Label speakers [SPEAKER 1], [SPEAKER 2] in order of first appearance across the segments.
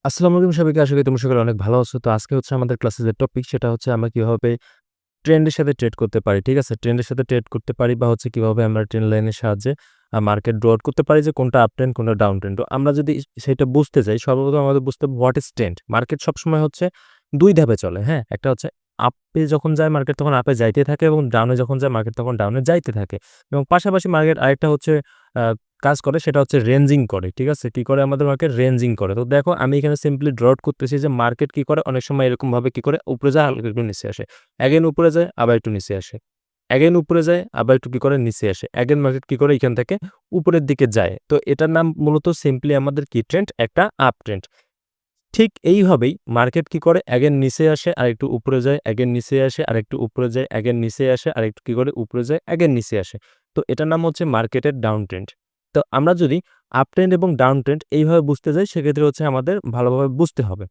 [SPEAKER 1] আসসালামু আলাইকুম সবাইকে। আশা করি তোমরা সকলে অনেক ভালো আছো। তো আজকে হচ্ছে আমাদের ক্লাসের যে টপিক সেটা হচ্ছে আমরা কিভাবে ট্রেন্ডের সাথে ট্রেড করতে পারি। ঠিক আছে? ট্রেন্ডের সাথে ট্রেড করতে পারি বা হচ্ছে কিভাবে আমরা ট্রেন্ড লাইনের সাহায্যে মার্কেট ড্র আউট করতে পারি যে কোনটা আপ ট্রেন্ড, কোনটা ডাউন ট্রেন্ড। তো আমরা যদি সেটা বুঝতে চাই সর্বপ্রথম আমাদের বুঝতে হবে হোয়াট ইজ ট্রেন্ড। মার্কেট সবসময় হচ্ছে ২ ধাপে চলে, হ্যাঁ? একটা হচ্ছে আপে যখন যায় মার্কেট তখন আপে যাইতে থাকে এবং ডাউনে যখন যায় মার্কেট তখন ডাউনে যাইতে থাকে। এবং পাশাপাশি মার্কেট আরেকটা হচ্ছে আ কাজ করে সেটা হচ্ছে রেঞ্জিং করে। ঠিক আছে? কি করে আমাদের মার্কেট রেঞ্জিং করে। তো দেখো আমি এখানে সিম্পলি ড্র আউট করতেছি যে মার্কেট কি করে অনেক সময় এরকমভাবে কি করে উপরে যায় হালকা একটু নিচে আসে। এগেইন উপরে যায় আবার একটু নিচে আসে। এগেইন উপরে যায় আবার একটু কি করে নিচে আসে। এগেইন মার্কেট কি করে এখান থেকে উপরের দিকে যায়। তো এটার নাম মূলত সিম্পলি আমাদের কি ট্রেন্ড? একটা আপ ট্রেন্ড। ঠিক এইভাবেই মার্কেট কি করে এগেইন নিচে আসে আরেকটু উপরে যায়, এগেইন নিচে আসে আরেকটু উপরে যায়, এগেইন নিচে আসে আরেকটু কি করে উপরে যায়, এগেইন নিচে আসে। তো এটার নাম হচ্ছে মার্কেটের ডাউন ট্রেন্ড। তো আমরা যদি আপ ট্রেন্ড এবং ডাউন ট্রেন্ড এইভাবে বুঝতে যাই সেক্ষেত্রে হচ্ছে আমাদের ভালোভাবে বুঝতে হবে।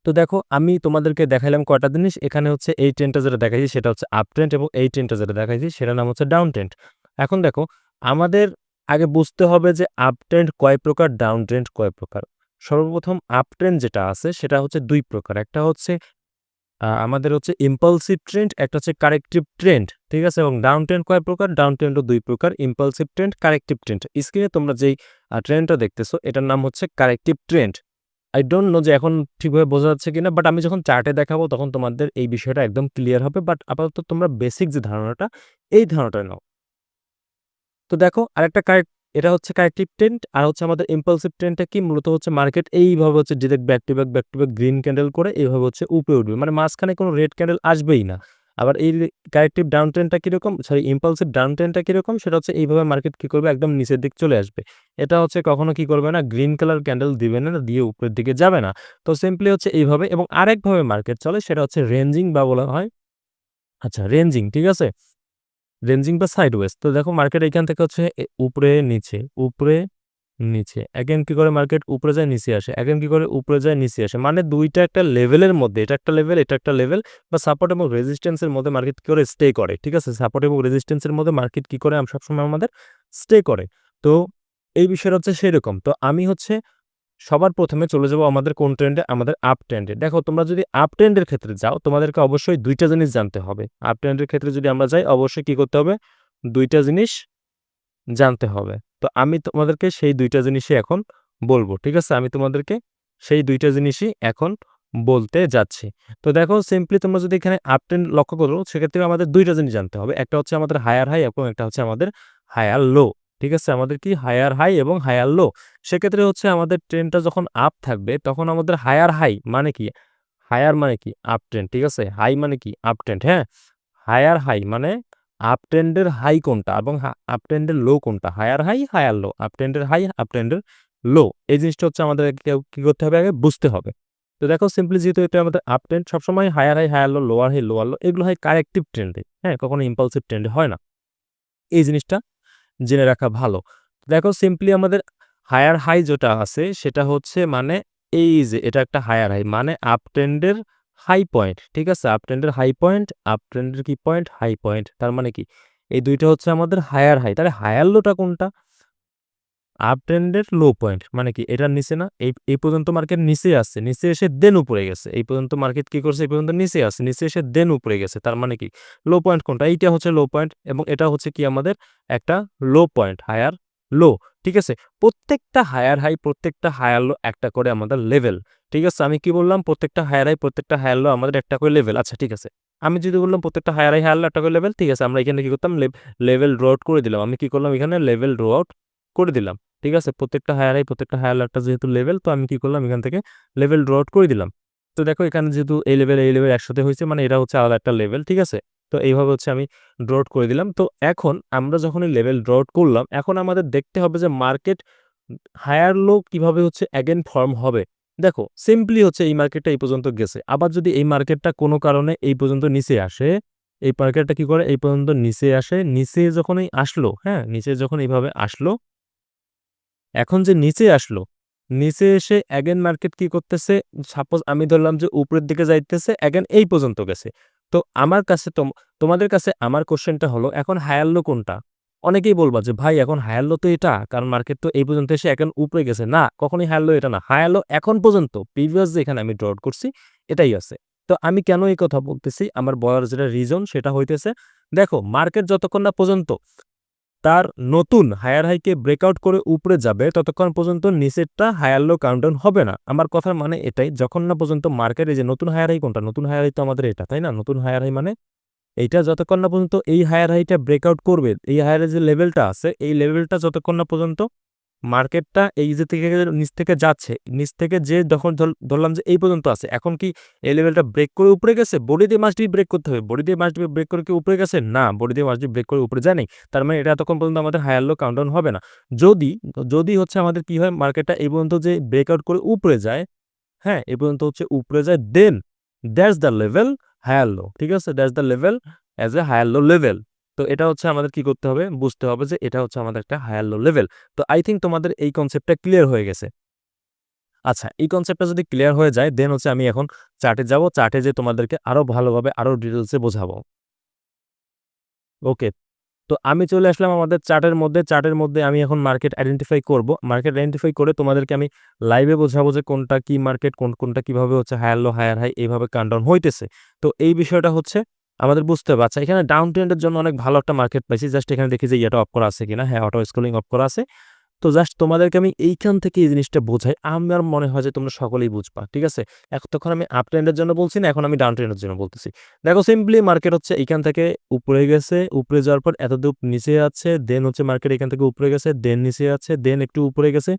[SPEAKER 1] তো দেখো আমি তোমাদেরকে দেখাইলাম কয়টা জিনিস। এখানে হচ্ছে এই ট্রেন্ডটা যেটা দেখাইছি সেটা হচ্ছে আপ ট্রেন্ড এবং এই ট্রেন্ডটা যেটা দেখাইছি সেটার নাম হচ্ছে ডাউন ট্রেন্ড। এখন দেখো আমাদের আগে বুঝতে হবে যে আপ ট্রেন্ড কয় প্রকার, ডাউন ট্রেন্ড কয় প্রকার। সর্বপ্রথম আপ ট্রেন্ড যেটা আছে সেটা হচ্ছে ২ প্রকার। একটা হচ্ছে আমাদের হচ্ছে ইম্পালসিভ ট্রেন্ড, একটা হচ্ছে কারেক্টিভ ট্রেন্ড। ঠিক আছে? এবং ডাউন ট্রেন্ড কয় প্রকার? ডাউন ট্রেন্ডও ২ প্রকার। Impulsive trend, corrective trend. স্ক্রিনে তোমরা যেই ট্রেন্ডটা দেখতেছো এটার নাম হচ্ছে corrective trend. I don't know যে এখন ঠিকভাবে বোঝা যাচ্ছে কিনা। বাট আমি যখন চার্টে দেখাবো তখন তোমাদের এই বিষয়টা একদম ক্লিয়ার হবে। বাট আপাতত তোমরা বেসিক যে ধারণাটা, এই ধারণাটা নাও। তো দেখো আরেকটা এটা হচ্ছে কারেক্টিভ ট্রেন্ড আর হচ্ছে আমাদের ইম্পালসিভ ট্রেন্ডটা কি মূলত হচ্ছে মার্কেট এইভাবে হচ্ছে direct back to back green candle করে এইভাবে হচ্ছে উপরে উঠবে। মানে মাঝখানে কোনো রেড ক্যান্ডেল আসবেই না। আবার এই কারেক্টিভ ডাউন ট্রেন্ডটা কিরকম? সরি ইম্পালসিভ ডাউন ট্রেন্ডটা কিরকম? সেটা হচ্ছে এইভাবে মার্কেট কি করবে? একদম নিচের দিকে চলে আসবে। এটা হচ্ছে কখনো কি করবে না? গ্রিন কালার ক্যান্ডেল দিবে না, দিয়ে উপরের দিকে যাবে না। তো সিম্পলি হচ্ছে এইভাবে এবং আরেকভাবে মার্কেট চলে সেটা হচ্ছে রেঞ্জিং বা বলা হয় আচ্ছা রেঞ্জিং, ঠিক আছে? রেঞ্জিং বা সাইডওয়েজ। তো দেখো মার্কেট এইখান থেকে হচ্ছে উপরে, নিচে, উপরে, নিচে। এগেইন কি করে মার্কেট উপরে যায় নিচে আসে। এগেইন কি করে উপরে যায় নিচে আসে। মানে ২ টা একটা লেভেলের মধ্যে, এটা একটা লেভেল, এটা একটা লেভেল বা সাপোর্ট এবং রেজিস্ট্যান্স এর মধ্যে মার্কেট কি করে স্টে করে। ঠিক আছে? সাপোর্ট এবং রেজিস্ট্যান্স এর মধ্যে মার্কেট কি করে সবসময় আমাদের স্টে করে। তো এই বিষয়টা হচ্ছে সেরকম। তো আমি হচ্ছে সবার ১ম এ চলে যাব আমাদের কোন ট্রেন্ডে? আমাদের আপ ট্রেন্ডে। দেখো তোমরা যদি আপ ট্রেন্ডের ক্ষেত্রে যাও, তোমাদেরকে অবশ্যই ২ টা জিনিস জানতে হবে। আপ ট্রেন্ডের ক্ষেত্রে যদি আমরা যাই, অবশ্যই কি করতে হবে? ২ টা জিনিস জানতে হবে। তো আমি তোমাদেরকে সেই ২ টা জিনিসই এখন বলব। ঠিক আছে? আমি তোমাদেরকে সেই ২ টা জিনিসই এখন বলতে যাচ্ছি। তো দেখো সিম্পলি তোমরা যদি এখানে আপ ট্রেন্ড লক্ষ্য করো, সেক্ষেত্রে আমাদের ২ টা জিনিস জানতে হবে। একটা হচ্ছে আমাদের হায়ার হাই এবং একটা হচ্ছে আমাদের হায়ার লো। ঠিক আছে? আমাদের কি হায়ার হাই এবং হায়ার লো। সেক্ষেত্রে হচ্ছে আমাদের ট্রেন্ডটা যখন আপ থাকবে, তখন আমাদের হায়ার হাই মানে কি? হায়ার মানে কি? Up trend. ঠিক আছে? হাই মানে কি? আপ ট্রেন্ড, হ্যাঁ? হায়ার হাই মানে আপ ট্রেন্ডের হাই কোনটা এবং আপ ট্রেন্ডের লো কোনটা? Higher high, higher low. Up ট্রেন্ডের হাই, আপ ট্রেন্ডের লো। এই জিনিসটা হচ্ছে আমাদেরকে কি করতে হবে? আগে বুঝতে হবে। তো দেখো সিম্পলি যেহেতু এটা আমাদের আপ ট্রেন্ড সবসময় higher high, higher low, lower high, lower low এগুলো হয় কারেক্টিভ ট্রেন্ডে। হ্যাঁ? কখনো ইম্পালসিভ ট্রেন্ডে হয় না। এই জিনিসটা জেনে রাখা ভালো। দেখো সিম্পলি আমাদের হায়ার হাই যেটা আছে সেটা হচ্ছে মানে এই যে এটা একটা হায়ার হাই মানে আপ ট্রেন্ডের হাই পয়েন্ট। ঠিক আছে? আপ ট্রেন্ডের হাই পয়েন্ট, আপ ট্রেন্ডের কি পয়েন্ট? High point. তার মানে কি? এই ২ টা হচ্ছে আমাদের হায়ার হাই। তাহলে হায়ার লোটা কোনটা? আপ ট্রেন্ডের লো পয়েন্ট। মানে কি? এটার নিচে না? এই পর্যন্ত মার্কেট নিচে আছে। নিচে এসে দেন উপরে গেছে। এই পর্যন্ত মার্কেট কি করছে? এই পর্যন্ত নিচে আছে। নিচে এসে দেন উপরে গেছে। তার মানে কি? লো পয়েন্ট কোনটা? এইটা হচ্ছে লো পয়েন্ট এবং এটা হচ্ছে কি আমাদের একটা লো পয়েন্ট, হায়ার লো। ঠিক আছে? প্রত্যেকটা হায়ার হাই, প্রত্যেকটা হায়ার লো একটা করে আমাদের লেভেল। ঠিক আছে? আমি কি বললাম? প্রত্যেকটা হায়ার হাই, প্রত্যেকটা হায়ার লো আমাদের একটা করে লেভেল। আচ্ছা ঠিক আছে। আমি যদি বললাম প্রত্যেকটা হায়ার হাই, হায়ার লো একটা করে লেভেল, ঠিক আছে? আমরা এখানে কি করতাম? লেভেল ড্র আউট করে দিলাম। আমি কি করলাম? এখানে লেভেল ড্র আউট করে দিলাম। ঠিক আছে? প্রত্যেকটা হায়ার হাই, প্রত্যেকটা হায়ার লো একটা যেহেতু লেভেল, তো আমি কি করলাম? এখান থেকে লেভেল ড্র আউট করে দিলাম। তো দেখো এখানে যেহেতু এই লেভেল একসাথে হইছে মানে এটা হচ্ছে আলাদা একটা লেভেল। ঠিক আছে? তো এইভাবে হচ্ছে আমি ড্র আউট করে দিলাম। তো এখন আমরা যখন এই লেভেল ড্র আউট করলাম, এখন আমাদের দেখতে হবে যে মার্কেট হায়ার লো কিভাবে হচ্ছে এগেইন ফর্ম হবে। দেখো সিম্পলি হচ্ছে এই মার্কেটটা এই পর্যন্ত গেছে। আবার যদি এই মার্কেটটা কোনো কারণে এই পর্যন্ত নিচে আসে, এই মার্কেটটা কি করে? এই পর্যন্ত নিচে আসে। নিচে যখনই আসলো, হ্যাঁ? নিচে যখন এইভাবে আসলো এখন যে নিচে আসলো, নিচে এসে এগেইন মার্কেট কি করতেছে? সাপোজ আমি ধরলাম যে উপরের দিকে যাইতেছে, এগেইন এই পর্যন্ত গেছে। তো আমার কাছে তোমাদের কাছে আমার কোয়েশ্চেনটা হলো এখন হায়ার লো কোনটা? অনেকেই বলবা যে ভাই এখন হায়ার লো তো এটা, কারণ মার্কেট তো এই পর্যন্ত এসে এখন উপরে গেছে। না, কখনোই হায়ার লো এটা না। হায়ার লো এখন পর্যন্ত প্রিভিয়াস যেখানে আমি ড্র করছি এটাই আছে। তো আমি কেন এই কথা বলতেছি, আমার বলার যেটা রিজন সেটা হইতেছে, দেখো মার্কেট যতক্ষণ না পর্যন্ত তার নতুন হায়ার হাইকে ব্রেকআউট করে উপরে যাবে ততক্ষণ পর্যন্ত নিচেরটা হায়ার লো কাউন্টডাউন হবে না। আমার কথার মানে এটাই, যখন না পর্যন্ত মার্কেট এই যে নতুন হায়ার হাই কোনটা, নতুন হায়ার হাই তো আমাদের এটা, তাই না? নতুন হায়ার হাই মানে এইটা যতক্ষণ না পর্যন্ত এই হায়ার হাইটা ব্রেকআউট করবে, এই হায়ারের যে লেভেলটা আছে এই লেভেলটা যতক্ষণ না পর্যন্ত মার্কেটটা এই যে থেকে নিচ থেকে যাচ্ছে, নিচ থেকে যে যখন ধরলাম যে এই পর্যন্ত আছে, এখন কি এই লেভেলটা ব্রেক করে উপরে গেছে? বডি দিয়ে মাস্ট বি ব্রেক করতে হবে। বডি দিয়ে মাস্ট বি ব্রেক করে কি উপরে গেছে? না, বডি দিয়ে মাস্ট বি ব্রেক করে উপরে যায় নাই। তার মানে এটা এতক্ষণ পর্যন্ত আমাদের হায়ার লো কাউন্টডাউন হবে না। যদি যদি হচ্ছে আমাদের কি হয়, মার্কেটটা এই পর্যন্ত যে ব্রেকআউট করে উপরে যায়, হ্যাঁ, এই পর্যন্ত হচ্ছে উপরে যায়, then that's the level higher low. ঠিক আছে, that's the level as a higher low level. তো এটা হচ্ছে আমাদের কি করতে হবে, বুঝতে হবে যে এটা হচ্ছে আমাদের একটা হায়ার লো লেভেল। তো আই থিঙ্ক তোমাদের এই কনসেপ্টটা ক্লিয়ার হয়ে গেছে। আচ্ছা, এই কনসেপ্টটা যদি ক্লিয়ার হয়ে যায় দেন হচ্ছে আমি এখন চার্টে যাব। চার্টে যেয়ে তোমাদেরকে আরো ভালোভাবে আরো ডিটেইলসে বোঝাবো। ওকে। তো আমি চলে আসলাম আমাদের চার্টের মধ্যে। চার্টের মধ্যে আমি এখন মার্কেট আইডেন্টিফাই করব। মার্কেট আইডেন্টিফাই করে তোমাদেরকে আমি লাইভে বোঝাবো যে কোনটা কি মার্কেট, কোনটা কিভাবে হচ্ছে হায়ার লো, হায়ার হাই এইভাবে কাউন্টডাউন হইতেছে। তো এই বিষয়টা হচ্ছে আমাদের বুঝতে হবে। আচ্ছা, এখানে ডাউন ট্রেন্ডের জন্য অনেক ভালো একটা মার্কেট পাইছি। জাস্ট এখানে দেখি যে এটা অফ করা আছে কিনা। হ্যাঁ, অটো স্ক্রলিং অফ করা আছে। তো জাস্ট তোমাদেরকে আমি এইখান থেকে এই জিনিসটা বোঝাই। আমার মনে হয় যে তোমরা সকলেই বুঝবা। ঠিক আছে? তখন আমি আপ ট্রেন্ডের জন্য বলছি না, এখন আমি ডাউন ট্রেন্ডের জন্য বলতেছি। দেখো সিম্পলি মার্কেট হচ্ছে এইখান থেকে উপরে গেছে, উপরে যাওয়ার পর এতদূর নিচে আছে, দেন হচ্ছে মার্কেট এখান থেকে উপরে গেছে, দেন নিচে আছে, দেন একটু উপরে গেছে,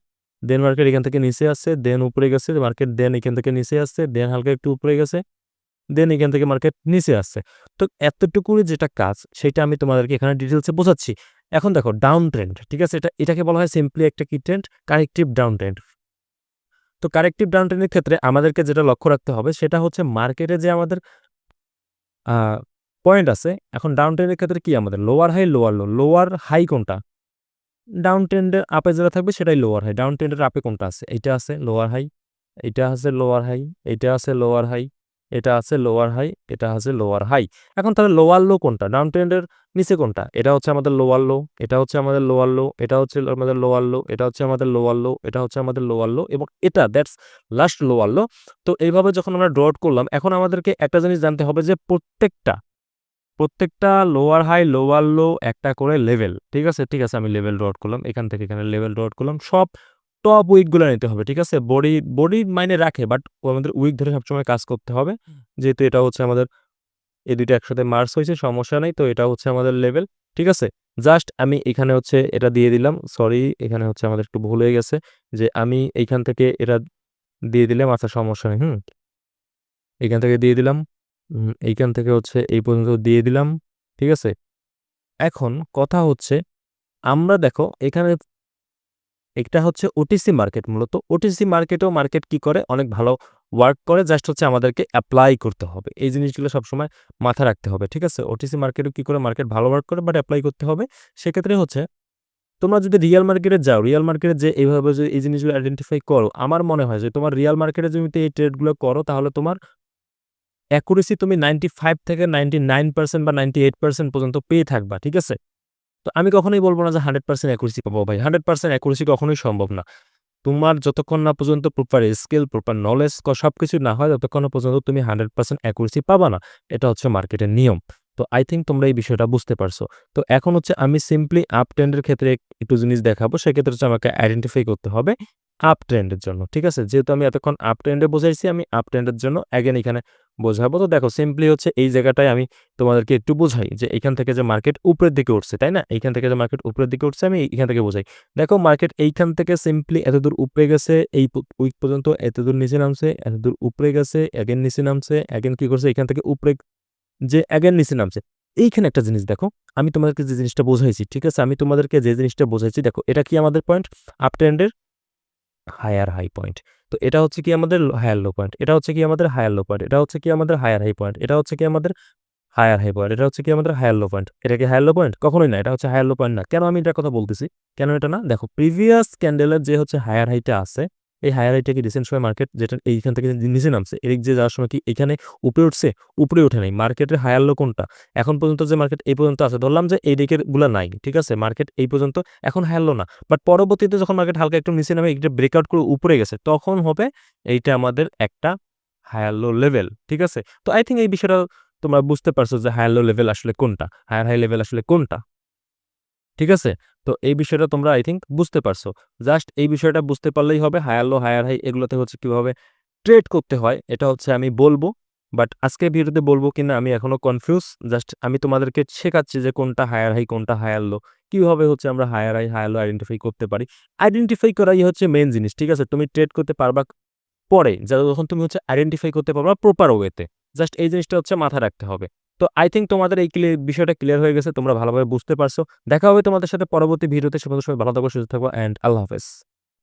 [SPEAKER 1] দেন মার্কেট এখান থেকে নিচে আসছে, দেন উপরে গেছে, মার্কেট দেন এখান থেকে নিচে আসছে, দেন হালকা একটু উপরে গেছে, দেন এখান থেকে মার্কেট নিচে আসছে। তো এতটুকুই যেটা কাজ সেটা আমি তোমাদেরকে এখানে ডিটেইলসে বোঝাচ্ছি। এখন দেখো ডাউন ট্রেন্ড, ঠিক আছে? এটাকে বলা হয় সিম্পলি একটা কি ট্রেন্ড? Corrective down trend. তো কারেক্টিভ ডাউন ট্রেন্ডের ক্ষেত্রে আমাদেরকে যেটা লক্ষ্য রাখতে হবে সেটা হচ্ছে মার্কেটে যে আমাদের আ পয়েন্ট আছে, এখন ডাউন ট্রেন্ডের ক্ষেত্রে কি আমাদের lower high, lower low. Lower high কোনটা? ডাউন ট্রেন্ডের আপে যেটা থাকবে সেটাই লোয়ার হাই। ডাউন ট্রেন্ডের আপে কোনটা আছে? এইটা আছে লোয়ার হাই, এইটা আছে লোয়ার হাই, এইটা আছে লোয়ার হাই, এটা আছে লোয়ার হাই, এটা আছে লোয়ার হাই। এখন তাহলে লোয়ার লো কোনটা? ডাউন ট্রেন্ডের নিচে কোনটা? এটা হচ্ছে আমাদের লোয়ার লো, এটা হচ্ছে আমাদের লোয়ার লো, এটা হচ্ছে আমাদের লোয়ার লো, এটা হচ্ছে আমাদের লোয়ার লো, এটা হচ্ছে আমাদের লোয়ার লো এবং এটা দ্যাটস লাস্ট লোয়ার লো। তো এইভাবে যখন আমরা ড্র আউট করলাম, এখন আমাদেরকে একটা জিনিস জানতে হবে যে প্রত্যেকটা লোয়ার হাই, লোয়ার লো একটা করে লেভেল। ঠিক আছে? ঠিক আছে, আমি লেভেল ড্র আউট করলাম। এখান থেকে এখানে লেভেল ড্র আউট করলাম। সব টপ উইক গুলা নিতে হবে। ঠিক আছে? বডি মাইনে রাখে, বাট আমাদের উইক ধরে সবসময় কাজ করতে হবে। যেহেতু এটা হচ্ছে আমাদের এই ২ টা একসাথে মার্জ হইছে, সমস্যা নাই। তো এটা হচ্ছে আমাদের লেভেল। ঠিক আছে? জাস্ট আমি এখানে হচ্ছে এটা দিয়ে দিলাম। সরি, এখানে হচ্ছে আমাদের একটু ভুল হয়ে গেছে যে আমি এইখান থেকে এটা দিয়ে দিলাম। আচ্ছা, সমস্যা নেই। এইখান থেকে দিয়ে দিলাম। এইখান থেকে হচ্ছে এই পর্যন্ত দিয়ে দিলাম। ঠিক আছে? এখন কথা হচ্ছে আমরা দেখো এখানে এটা হচ্ছে ওটিসি মার্কেট, মূলত ওটিসি মার্কেটেও মার্কেট কি করে, অনেক ভালো ওয়ার্ক করে। জাস্ট হচ্ছে আমাদেরকে অ্যাপ্লাই করতে হবে, এই জিনিসগুলো সবসময় মাথায় রাখতে হবে। ঠিক আছে? ওটিসি মার্কেটও কি করে, মার্কেট ভালো ওয়ার্ক করে, বাট অ্যাপ্লাই করতে হবে। সেক্ষেত্রে হচ্ছে তোমরা যদি রিয়াল মার্কেটে যাও, রিয়াল মার্কেটে যে এইভাবে যে এই জিনিসগুলো আইডেন্টিফাই করো, আমার মনে হয় যে তোমার রিয়াল মার্কেটে যদি এই ট্রেডগুলো করো তাহলে তোমার অ্যাকুরেসি তুমি 95 থেকে 99% বা 98% পর্যন্ত পেয়ে থাকবা। ঠিক আছে? তো আমি কখনোই বলব না যে 100% অ্যাকুরেসি পাবো ভাই। 100% অ্যাকুরেসি কখনোই সম্ভব না। তোমার যতক্ষণ না পর্যন্ত প্রপার স্কিল, প্রপার নলেজ সবকিছু না হয় ততক্ষণ পর্যন্ত তুমি 100% অ্যাকুরেসি পাবা না। এটা হচ্ছে মার্কেটের নিয়ম। তো আই থিংক তোমরা এই বিষয়টা বুঝতে পারছো। তো এখন হচ্ছে আমি সিম্পলি আপ ট্রেন্ডের ক্ষেত্রে একটু জিনিস দেখাবো। সেক্ষেত্রে হচ্ছে আমাকে আইডেন্টিফাই করতে হবে আপ ট্রেন্ডের জন্য। ঠিক আছে? যেহেতু আমি এতক্ষণ আপ ট্রেন্ডে বোঝাইছি, আমি আপ ট্রেন্ডের জন্য এগেইন এখানে বোঝাবো। তো দেখো সিম্পলি হচ্ছে এই জায়গাটায় আমি তোমাদেরকে একটু বোঝাই যে এখান থেকে যে মার্কেট উপরের দিকে উঠছে, তাই না? এইখান থেকে যে মার্কেট উপরের দিকে উঠছে আমি এখান থেকে বোঝাই। দেখো মার্কেট এইখান থেকে সিম্পলি এতদূর উপরে গেছে, এই উইক পর্যন্ত এতদূর নিচে নামছে, এতদূর উপরে গেছে, এগেইন নিচে নামছে, এগেইন কি করছে এখান থেকে উপরে যে এগেইন নিচে নামছে। এইখানে একটা জিনিস দেখো, আমি তোমাদেরকে যে জিনিসটা বোঝাইছি, ঠিক আছে? আমি তোমাদেরকে যে জিনিসটা বোঝাইছি দেখো, এটা কি আমাদের পয়েন্ট? আপ ট্রেন্ডের হায়ার হাই পয়েন্ট। তো এটা হচ্ছে কি আমাদের হায়ার লো পয়েন্ট। এটা হচ্ছে কি আমাদের হায়ার লো পয়েন্ট। এটা হচ্ছে কি আমাদের হায়ার হাই পয়েন্ট। এটা হচ্ছে কি আমাদের হায়ার হাই পয়েন্ট। এটা হচ্ছে কি আমাদের হায়ার লো পয়েন্ট। এটা কি হায়ার লো পয়েন্ট? কখনোই না। এটা হচ্ছে হায়ার লো পয়েন্ট না। কেন আমি এটার কথা বলতেছি? কেন এটা না? দেখো প্রিভিয়াস ক্যান্ডেলের যে হচ্ছে হায়ার হাইটা আছে, এই হায়ার হাইটা কি রিসেন্ট সময় মার্কেট যেটা এইখান থেকে নিচে নামছে এদিক যে যাওয়ার সময় কি এখানে উপরে উঠছে? উপরে ওঠে নাই। মার্কেটের হায়ার লো কোনটা? এখন পর্যন্ত যে মার্কেট এই পর্যন্ত আছে, ধরলাম যে এই দিকের গুলা নাই, ঠিক আছে, মার্কেট এই পর্যন্ত এখন হায়ার লো না, বাট পরবর্তীতে যখন মার্কেট হালকা একটু নিচে নামে এটা ব্রেকআউট করে উপরে গেছে, তখন হবে এইটা আমাদের একটা হায়ার লো লেভেল, ঠিক আছে। তো আই থিঙ্ক এই বিষয়টা তোমরা বুঝতে পারছো যে হায়ার লো লেভেল আসলে কোনটা, হায়ার হাই লেভেল আসলে কোনটা, ঠিক আছে। তো এই বিষয়টা তোমরা আই থিঙ্ক বুঝতে পারছো। জাস্ট এই বিষয়টা বুঝতে পারলেই হবে হায়ার লো হায়ার হাই এগুলোতে হচ্ছে কিভাবে ট্রেড করতে হয়, এটা হচ্ছে আমি বলবো। বাট আজকে ভিডিওতে বলবো কিনা আমি এখনো কনফিউজ। জাস্ট আমি তোমাদেরকে শেখাচ্ছি যে কোনটা হায়ার হাই কোনটা হায়ার লো, কিভাবে হচ্ছে আমরা higher high higher low identify করতে পারি। আইডেন্টিফাই করাই হচ্ছে মেইন জিনিস, ঠিক আছে। তুমি ট্রেড করতে পারবা পরে, যখন তুমি হচ্ছে আইডেন্টিফাই করতে পারবা প্রপার ওয়েতে। জাস্ট এই জিনিসটা হচ্ছে মাথায় রাখতে হবে। তো আই থিঙ্ক তোমাদের এই বিষয়টা ক্লিয়ার হয়ে গেছে, তোমরা ভালোভাবে বুঝতে পারছো। দেখা হবে তোমাদের সাথে পরবর্তী ভিডিওতে। সে পর্যন্ত সবাই ভালো থাকো, সুস্থ থাকো, অ্যান্ড আল্লাহ হাফেজ।